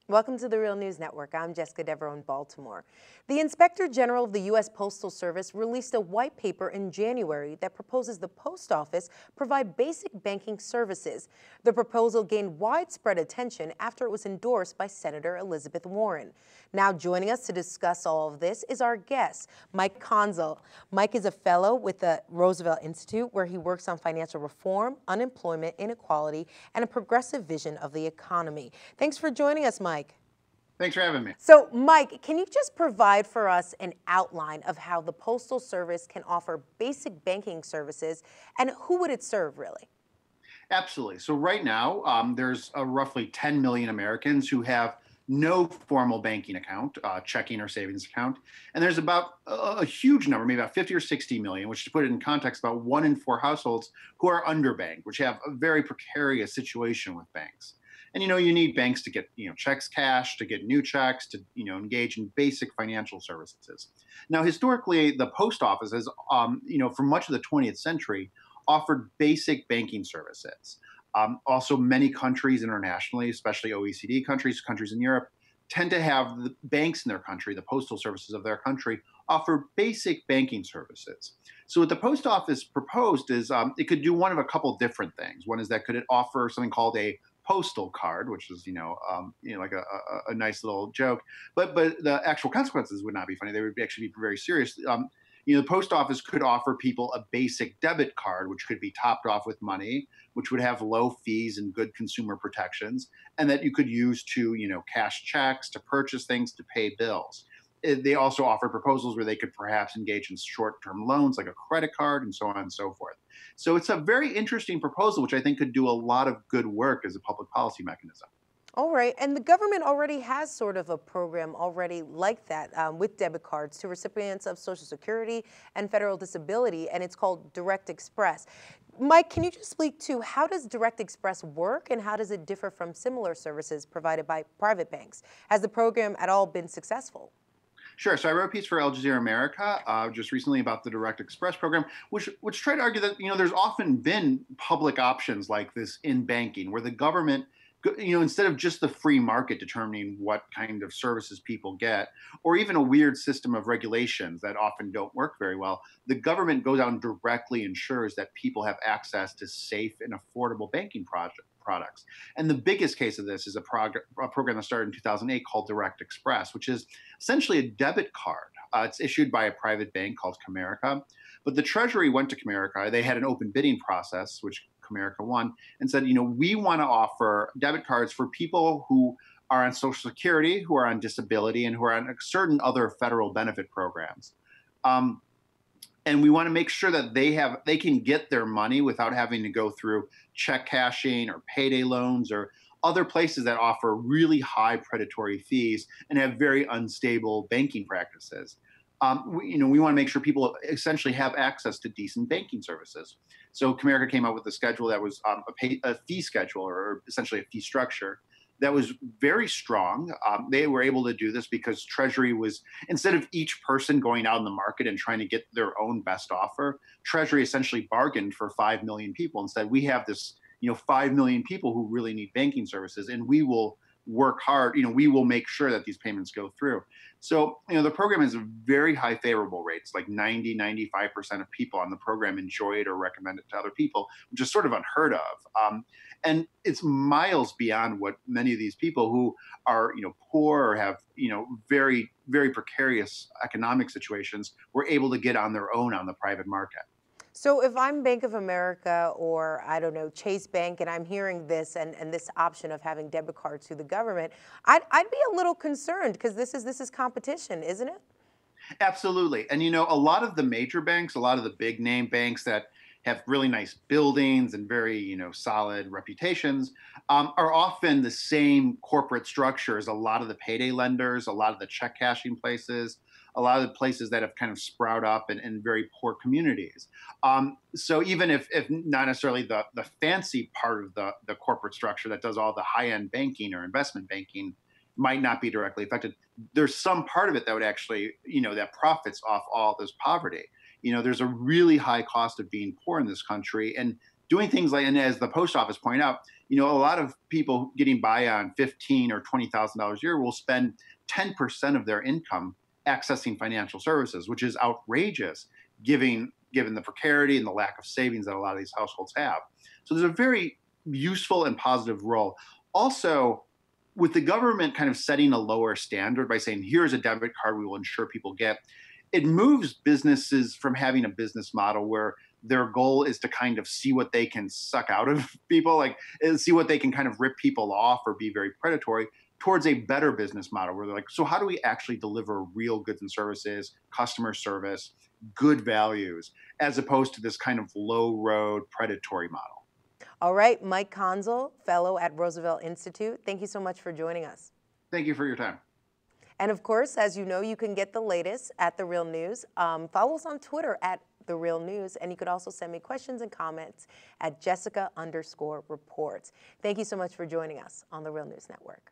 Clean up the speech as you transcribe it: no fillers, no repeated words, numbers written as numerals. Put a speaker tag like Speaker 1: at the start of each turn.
Speaker 1: Welcome to the Real News Network. I'm Jessica Devereaux in Baltimore. The Inspector General of the U.S. Postal Service released a white paper in January that proposes the post office provide basic banking services. The proposal gained widespread attention after it was endorsed by Senator Elizabeth Warren. Now joining us to discuss all of this is our guest, Mike Konczal. Mike is a fellow with the Roosevelt Institute, where he works on financial reform, unemployment, inequality, and a progressive vision of the economy. Thanks for joining us, Mike.
Speaker 2: Thanks for having me.
Speaker 1: So, Mike, can you just provide for us an outline of how the Postal Service can offer basic banking services, and who would it serve, really?
Speaker 2: Absolutely. So right now, there's roughly 10 million Americans who have no formal banking account, checking or savings account. And there's about a huge number, maybe about 50 or 60 million, which to put it in context, about 1 in 4 households who are underbanked, which have a very precarious situation with banks. And, you need banks to get, checks cashed, to get new checks, to, engage in basic financial services. Now, historically, the post office has, for much of the 20th century, offered basic banking services. Also, many countries internationally, especially OECD countries, countries in Europe, tend to have the banks in their country, the postal services of their country, offer basic banking services. So what the post office proposed is it could do one of a couple different things. One is that could it offer something called a postal card, which is like a nice little joke, but the actual consequences would not be funny. They would actually be very serious. The post office could offer people a basic debit card, which could be topped off with money, which would have low fees and good consumer protections, and that you could use to, cash checks, to purchase things, to pay bills. They also offer proposals where they could perhaps engage in short-term loans like a credit card and so on and so forth. So it's a very interesting proposal, which I think could do a lot of good work as a public policy mechanism.
Speaker 1: All right, and the government already has sort of a program already like that with debit cards to recipients of Social Security and federal disability, and it's called Direct Express. Mike, can you just speak to how does Direct Express work, and how does it differ from similar services provided by private banks? Has the program at all been successful?
Speaker 2: Sure. So I wrote a piece for Al Jazeera America just recently about the Direct Express program, which tried to argue that there's often been public options like this in banking, where the government, instead of just the free market determining what kind of services people get, or even a weird system of regulations that often don't work very well, the government goes out and directly ensures that people have access to safe and affordable banking products. And the biggest case of this is a program that started in 2008 called Direct Express, which is essentially a debit card. It's issued by a private bank called Comerica. But the Treasury went to Comerica. They had an open bidding process, which Comerica won, and said, we want to offer debit cards for people who are on Social Security, who are on disability, and who are on certain other federal benefit programs. And we want to make sure that they can get their money without having to go through check cashing or payday loans or other places that offer really high predatory fees and have very unstable banking practices. We want to make sure people essentially have access to decent banking services. So Comerica came up with a schedule that was a fee schedule, or essentially a fee structure that was very strong. They were able to do this because Treasury was, instead of each person going out in the market and trying to get their own best offer, Treasury essentially bargained for 5 million people and said, we have this, 5 million people who really need banking services, and we will work hard, we will make sure that these payments go through. So, the program has very high favorable rates, like 95% of people on the program enjoy it or recommend it to other people, which is sort of unheard of. And it's miles beyond what many of these people who are, poor or have, very, very precarious economic situations were able to get on their own on the private market.
Speaker 1: So if I'm Bank of America or, I don't know, Chase Bank, and I'm hearing this and this option of having debit cards through the government, I'd be a little concerned, because this is competition, isn't it?
Speaker 2: Absolutely. And, a lot of the major banks, a lot of the big name banks that have really nice buildings and very, solid reputations, are often the same corporate structure as a lot of the payday lenders, a lot of the check cashing places, a lot of the places that have kind of sprout up in very poor communities. So even if not necessarily the fancy part of the corporate structure that does all the high-end banking or investment banking might not be directly affected, there's some part of it that would actually, that profits off all this poverty. There's a really high cost of being poor in this country, and doing things like, and as the post office pointed out, a lot of people getting by on $15,000 or $20,000 a year will spend 10% of their income accessing financial services, which is outrageous, given the precarity and the lack of savings that a lot of these households have. So there's a very useful and positive role. Also, with the government kind of setting a lower standard by saying, here's a debit card we will ensure people get, it moves businesses from having a business model where their goal is to kind of see what they can suck out of people, like see what they can kind of rip people off or be very predatory, towards a better business model where they're like, so how do we actually deliver real goods and services, customer service, good values, as opposed to this kind of low road predatory model?
Speaker 1: All right, Mike Konczal, fellow at Roosevelt Institute, thank you so much for joining us.
Speaker 2: Thank you for your time.
Speaker 1: And of course, as you know, you can get the latest at The Real News. Follow us on Twitter at The Real News, and you could also send me questions and comments at Jessica_reports. Thank you so much for joining us on The Real News Network.